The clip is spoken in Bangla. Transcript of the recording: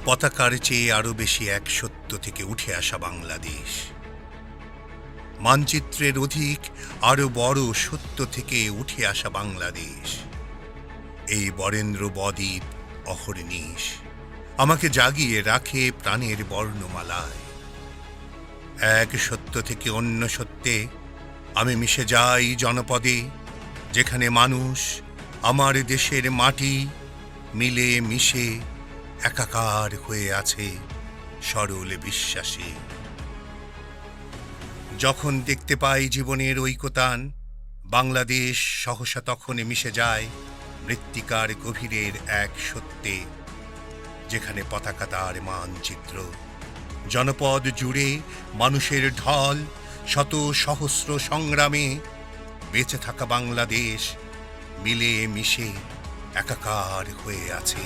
পতাকার চেয়ে আরো বেশি এক সত্য থেকে উঠে আসা বাংলাদেশ, মানচিত্রের অধিক আরো বড় সত্য থেকে উঠে আসা বাংলাদেশ। এই বরেন্দ্র বদ্বীপ অহর্নিশ আমাকে জাগিয়ে রাখে প্রাণের বর্ণমালায়। এক সত্য থেকে অন্য সত্যে আমি মিশে যাই জনপদে, যেখানে মানুষ আমার দেশের মাটি মিলে মিশে একাকার হয়ে আছে সরল বিশ্বাসে। যখন দেখতে পাই জীবনের ঐকতান, বাংলাদেশ সহসা তখন মিশে যায় মৃত্তিকার গভীরের এক সত্যে, যেখানে পতাকা তার মানচিত্র, জনপদ জুড়ে মানুষের ঢল, শত সহস্র সংগ্রামে বেঁচে থাকা বাংলাদেশ মিলে মিশে একাকার হয়ে আছে।